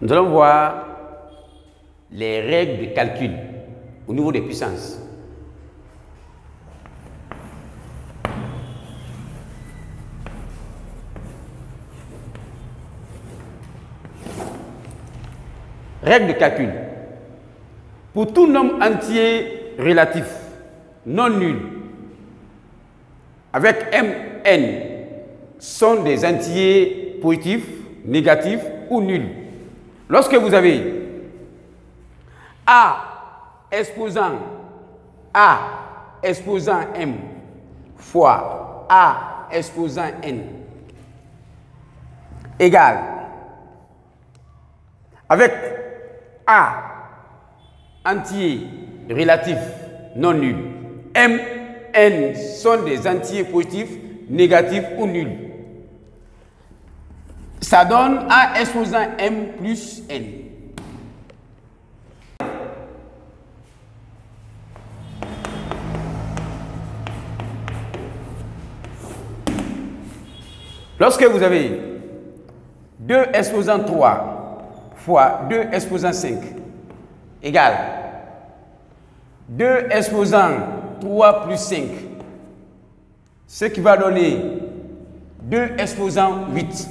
Nous allons voir les règles de calcul au niveau des puissances. Règle de calcul. Pour tout nombre entier relatif, non nul, avec Mn, sont des entiers positifs, négatifs ou nuls. Lorsque vous avez A exposant M fois A exposant N égale avec A entier relatif non nul, M, N sont des entiers positifs, négatifs ou nuls. Ça donne A exposant M plus N. Lorsque vous avez 2 exposant 3 fois 2 exposant 5 égale 2 exposant 3 plus 5, ce qui va donner 2 exposant 8.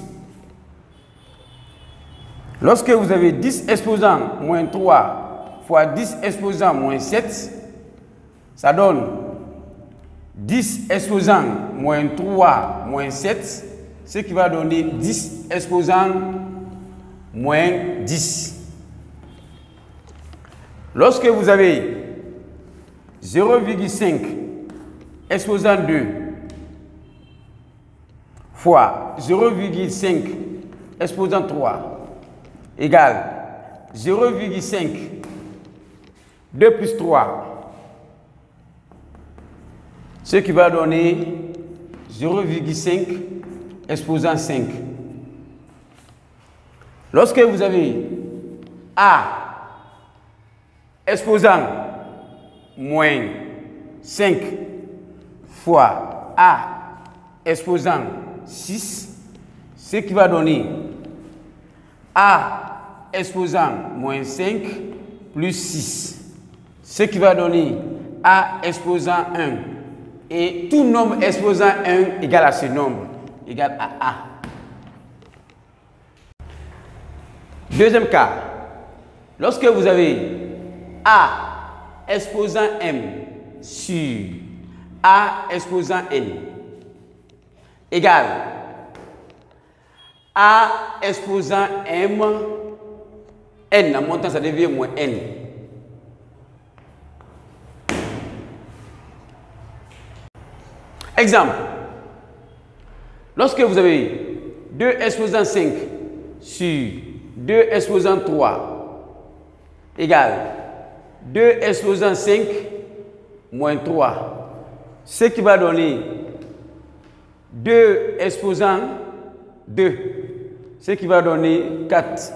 Lorsque vous avez 10 exposant moins 3 fois 10 exposant moins 7, ça donne 10 exposant moins 3 moins 7, ce qui va donner 10 exposant moins 10. Lorsque vous avez 0,5 exposant 2 fois 0,5 exposant 3 égale 0,5 2 plus 3, ce qui va donner 0,5 exposant 5. Lorsque vous avez A exposant moins 5 fois A exposant 6, ce qui va donner A exposant moins 5 plus 6, ce qui va donner A exposant 1. Et tout nombre exposant 1 égale à ce nombre, égale à A. Deuxième cas, lorsque vous avez A exposant M sur A exposant N égale A exposant M, N en montant ça devient moins N. Exemple, lorsque vous avez 2 exposant 5 sur 2 exposant 3 égale 2 exposant 5 moins 3, ce qui va donner 2 exposant 2, ce qui va donner 4.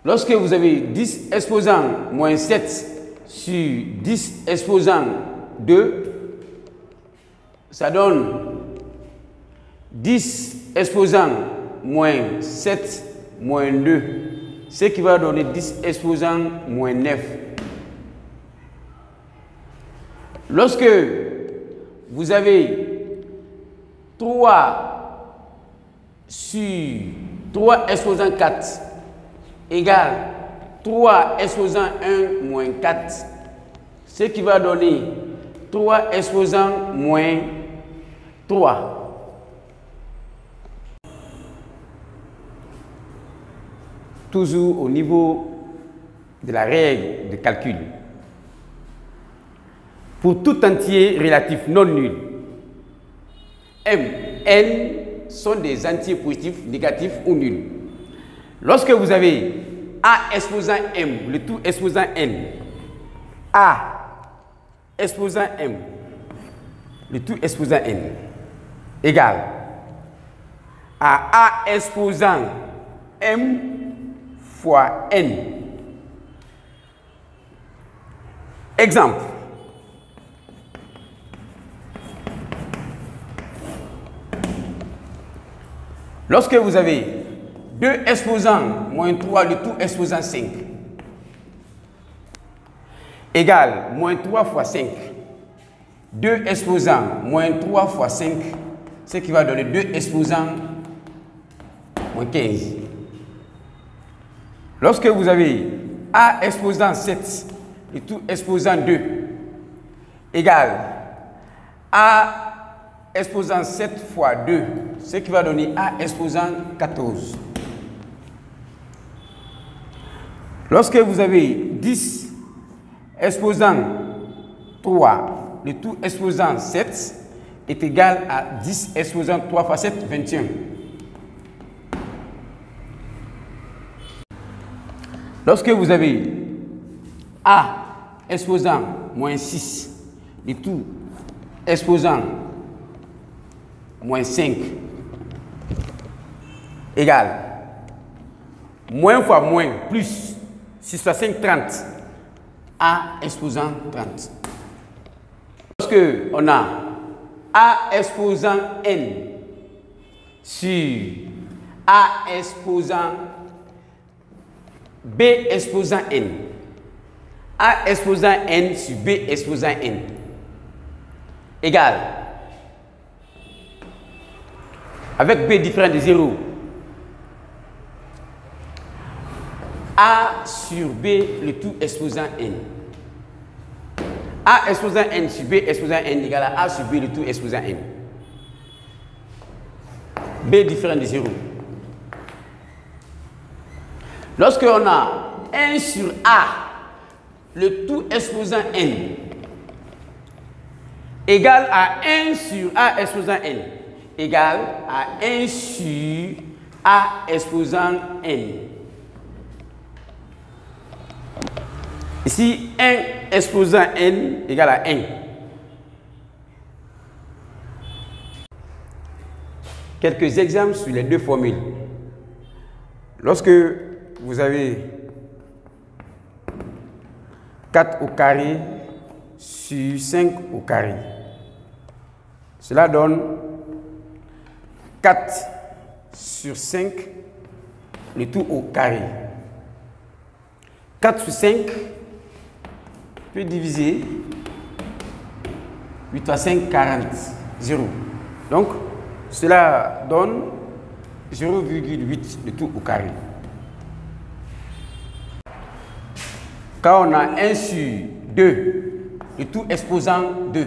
Lorsque vous avez 10 exposant moins 7 sur 10 exposant 2, ça donne 10 exposant moins 7 moins 2, ce qui va donner 10 exposant moins 9. Lorsque vous avez 3 sur 3 exposant 4 égale 3 exposant 1 moins 4, ce qui va donner 3 exposant moins 3. Toujours au niveau de la règle de calcul. Pour tout entier relatif non nul, M, N sont des entiers positifs, négatifs ou nuls. Lorsque vous avez A exposant M, le tout exposant N, A exposant M, le tout exposant N, égale à A exposant M fois N. Exemple. Lorsque vous avez 2 exposants moins 3, le tout exposant 5. Égale moins 3 fois 5. 2 exposants moins 3 fois 5, ce qui va donner 2 exposants moins 15. Lorsque vous avez A exposant 7 et tout exposant 2 égale A exposant 7 fois 2, ce qui va donner A exposant 14. Lorsque vous avez 10 exposant 3, le tout exposant 7 est égal à 10 exposant 3 fois 7, 21. Lorsque vous avez A exposant moins 6, le tout exposant moins 5 égale moins fois moins plus 6 fois 5, 30. A exposant 30. Lorsque on a A exposant n sur A exposant B exposant n, A exposant n sur B exposant n égale, avec B différent de 0, A sur B le tout exposant n. A exposant n sur B exposant n égale à A sur B le tout exposant n. B différent de 0. Lorsque on a 1 sur A le tout exposant n égale à 1 sur A exposant n égale à 1 sur A exposant n. Ici, 1 exposant n égale à 1. Quelques exemples sur les deux formules. Lorsque vous avez 4 au carré sur 5 au carré, cela donne 4 sur 5, le tout au carré. 4 sur 5 peut diviser 8 fois 5, 40, 0. Donc, cela donne 0,8 le tout au carré. Quand on a 1 sur 2, le tout exposant 2,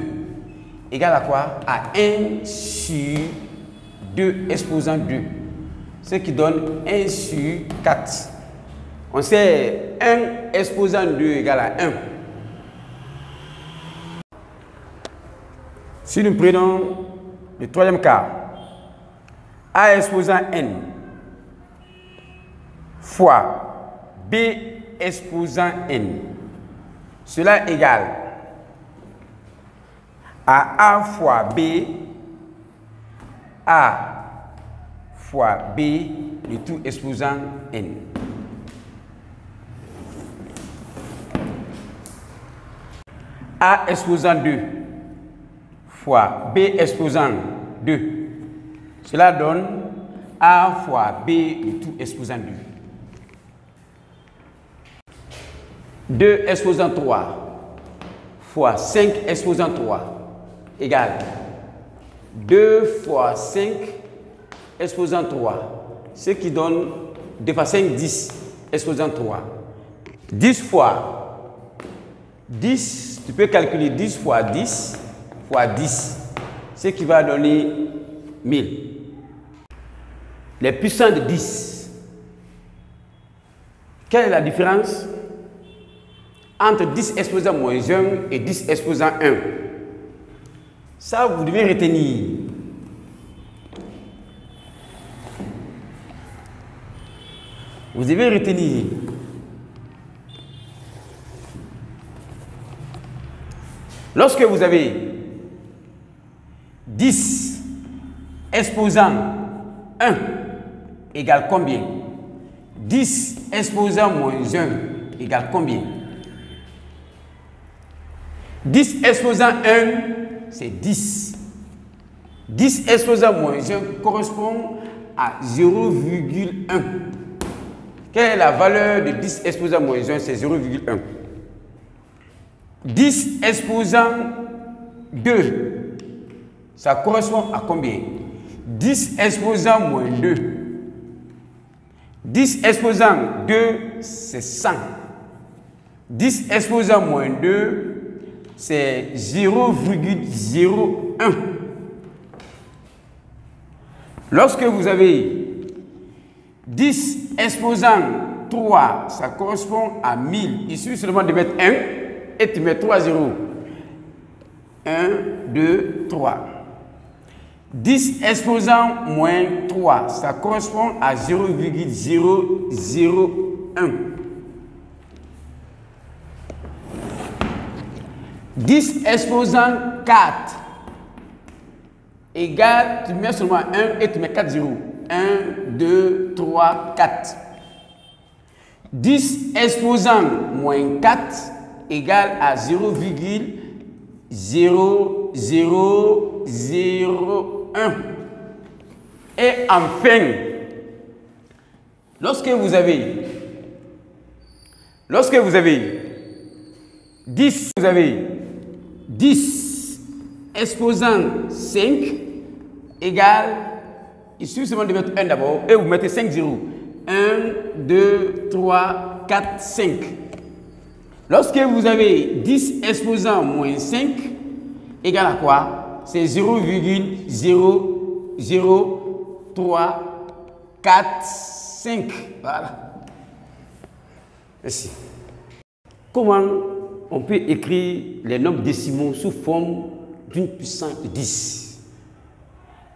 égal à quoi? À 1 sur 2 exposant 2, ce qui donne 1 sur 4. On sait 1 exposant 2 égale à 1. Si nous prenons le troisième cas, A exposant n fois B exposant n, cela égale à A fois B, A fois B, le tout exposant n. A exposant 2 fois B exposant 2. Cela donne A fois B, le tout exposant 2. 2 exposant 3 fois 5 exposant 3 égale 2 fois 5 exposant 3, ce qui donne 2 fois 5, 10 exposant 3. 10 fois 10, tu peux calculer 10 fois 10 fois 10, ce qui va donner 1000. Les puissants de 10. Quelle est la différence entre 10 exposant moins 1 et 10 exposant 1? Ça, vous devez retenir. Vous devez retenir. Lorsque vous avez 10 exposant 1 égale combien? 10 exposant moins 1 égale combien? 10 exposant 1, c'est 10. 10 exposant moins 1 correspond à 0,1. Quelle est la valeur de 10 exposant moins 1? C'est 0,1. 10 exposant 2, ça correspond à combien? 10 exposant moins 2. 10 exposant 2, c'est 100. 10 exposant moins 2, c'est 0,01. Lorsque vous avez 10 exposant 3, ça correspond à 1000. Il suffit seulement de mettre 1 et tu mets 3 zéros. 1, 2, 3. 10 exposant moins 3, ça correspond à 0,001. 10 exposant 4 égale, tu mets seulement 1 et tu mets 4 zéros. 1, 2, 3, 4. 10 exposant moins 4 égale à 0,0001. Et enfin, lorsque vous avez 10 exposant 5 égale, il suffit seulement de mettre 1 d'abord et vous mettez 5 zéros. 1, 2, 3, 4, 5. Lorsque vous avez 10 exposant moins 5 égale à quoi? C'est 0,00345. Voilà. Merci. Comment on peut écrire les nombres décimaux sous forme d'une puissance de 10?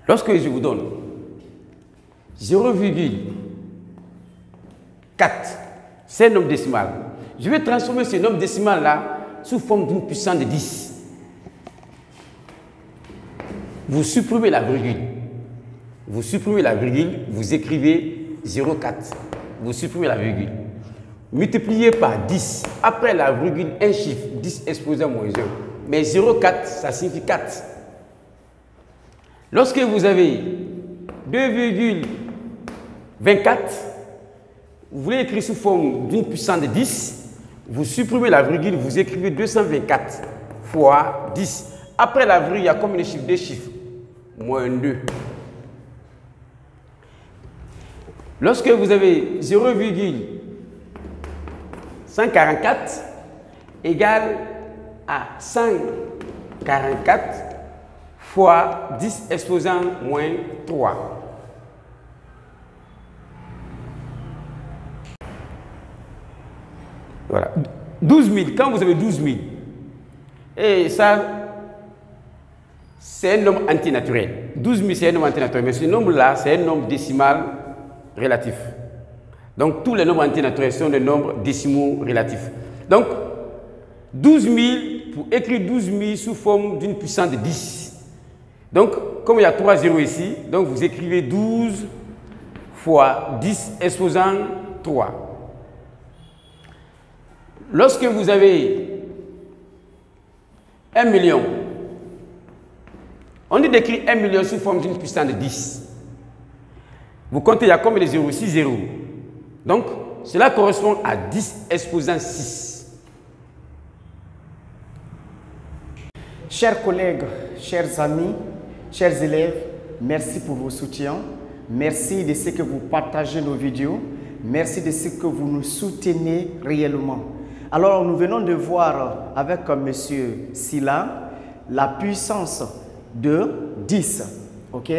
Lorsque je vous donne 0,4, c'est un nombre décimal. Je vais transformer ce nombre décimal là sous forme d'une puissance de 10. Vous supprimez la virgule. Vous supprimez la virgule, vous écrivez 0,4. Vous supprimez la virgule. Multipliez par 10. Après la virgule, un chiffre, 10 exposé à moins 1. Mais 0,4, ça signifie 4. Lorsque vous avez 2,24, vous voulez écrire sous forme d'une puissance de 10, vous supprimez la virgule, vous écrivez 224 fois 10. Après la virgule, il y a combien de chiffres? 2 chiffres. Moins 2. Lorsque vous avez 0,144 égale à 144 fois 10 exposant moins 3. Voilà. 12 000, quand vous avez 12 000, et ça, c'est un nombre antinaturel. 12 000, c'est un nombre antinaturel, mais ce nombre-là, c'est un nombre décimal relatif. Donc, tous les nombres antinaturels sont des nombres décimaux relatifs. Donc, 12 000, pour écrire 12 000 sous forme d'une puissance de 10. Donc, comme il y a 3 zéros ici, donc vous écrivez 12 fois 10 exposant 3. Lorsque vous avez 1 million, on dit d'écrire 1 million sous forme d'une puissance de 10. Vous comptez, il y a combien de zéros? 6 zéros. Donc, cela correspond à 10 exposant 6. Chers collègues, chers amis, chers élèves, merci pour vos soutiens. Merci de ce que vous partagez nos vidéos. Merci de ce que vous nous soutenez réellement. Alors, nous venons de voir avec M. Silla la puissance de 10. Ok?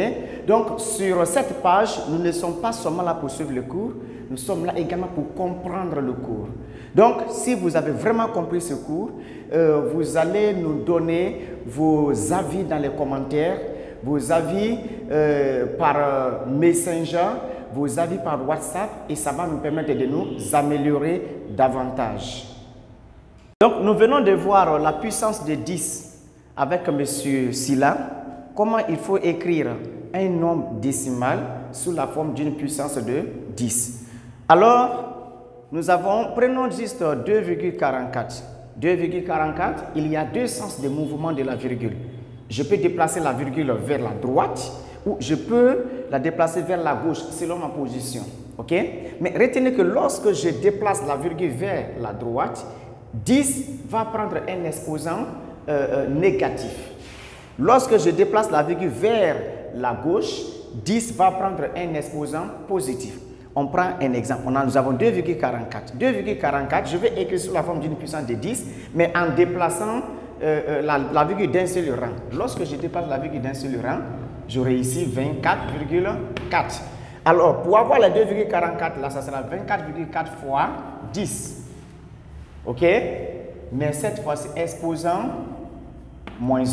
Donc, sur cette page, nous ne sommes pas seulement là pour suivre le cours, nous sommes là également pour comprendre le cours. Donc, si vous avez vraiment compris ce cours, vous allez nous donner vos avis dans les commentaires, vos avis par Messenger, vos avis par WhatsApp, et ça va nous permettre de nous améliorer davantage. Donc, nous venons de voir la puissance de 10 avec M. Silla. Comment il faut écrire un nombre décimal sous la forme d'une puissance de 10. Alors, prenons juste 2,44. 2,44, il y a deux sens de mouvement de la virgule. Je peux déplacer la virgule vers la droite ou je peux la déplacer vers la gauche selon ma position. Ok? Mais retenez que lorsque je déplace la virgule vers la droite, 10 va prendre un exposant négatif. Lorsque je déplace la virgule vers la gauche, 10 va prendre un exposant positif. On prend un exemple. Nous avons 2,44. 2,44, je vais écrire sous la forme d'une puissance de 10, mais en déplaçant la virgule d'un seul rang. Lorsque je déplace la virgule d'un seul rang, j'aurai ici 24,4. Alors, pour avoir les 2,44, là, ça sera 24,4 fois 10. OK? Mais cette fois-ci, exposant moins 1.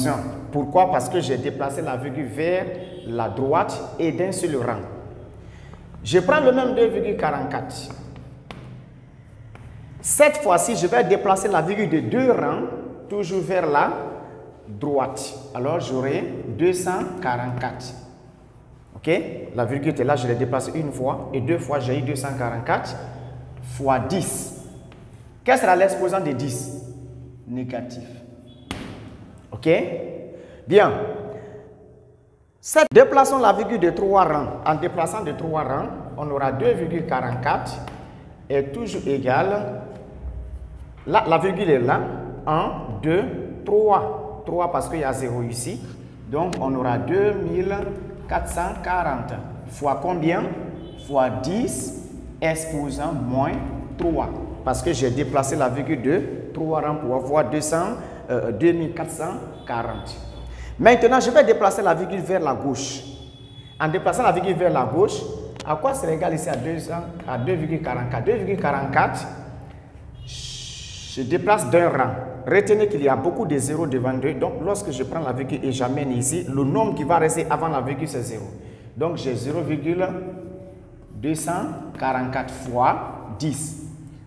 Pourquoi? Parce que j'ai déplacé la virgule vers la droite et d'un seul rang. Je prends le même 2,44. Cette fois-ci, je vais déplacer la virgule de 2 rangs, toujours vers la droite. Alors, j'aurai 244. OK? La virgule était là, je l'ai déplacée une fois et deux fois, j'ai eu 244 fois 10. Quel sera l'exposant de 10? Négatif. OK? Bien. Déplaçons la virgule de 3 rangs. En déplaçant de 3 rangs, on aura 2,44 est toujours égal. Là, la virgule est là. 1, 2, 3. 3 parce qu'il y a 0 ici. Donc, on aura 2440. Fois combien? Fois 10 exposant moins 3. Parce que j'ai déplacé la virgule de 3 rangs pour avoir 2440. Maintenant, je vais déplacer la virgule vers la gauche. En déplaçant la virgule vers la gauche, à quoi c'est égal ici à 2,44? 2,44, je déplace d'un rang. Retenez qu'il y a beaucoup de zéros devant 2. Donc, lorsque je prends la virgule et j'amène ici, le nombre qui va rester avant la virgule, c'est 0. Donc, j'ai 0,244 fois 10.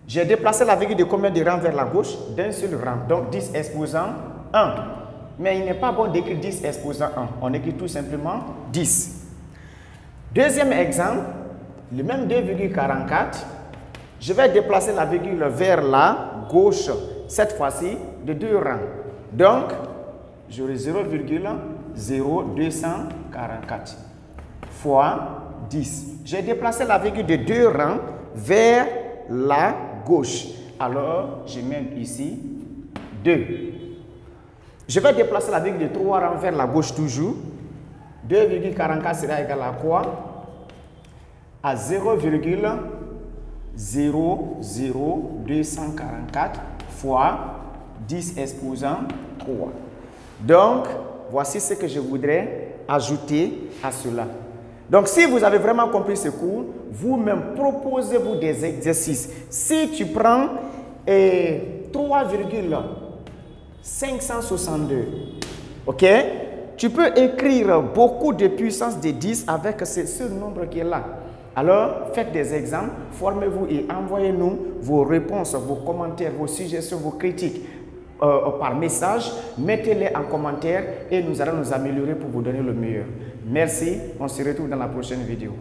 J'ai déplacé la virgule de combien de rangs vers la gauche? D'un seul rang. Donc, 10 exposant 1. Mais il n'est pas bon d'écrire 10 exposant 1. On écrit tout simplement 10. Deuxième exemple, le même 2,44. Je vais déplacer la virgule vers la gauche. Cette fois-ci, de 2 rangs. Donc, j'aurai 0,0244 fois 10. J'ai déplacé la virgule de 2 rangs vers la gauche. Alors, je mets ici 2. Je vais déplacer la virgule de 3 rangs vers la gauche toujours. 2,44 sera égal à quoi? À 0,00244 fois 10 exposant 3. Donc, voici ce que je voudrais ajouter à cela. Donc, si vous avez vraiment compris ce cours, vous-même proposez-vous des exercices. Si tu prends 3,562, ok? Tu peux écrire beaucoup de puissance de 10 avec ce nombre qui est là. Alors, faites des exemples, formez-vous et envoyez-nous vos réponses, vos commentaires, vos suggestions, vos critiques par message. Mettez-les en commentaire et nous allons nous améliorer pour vous donner le meilleur. Merci, on se retrouve dans la prochaine vidéo.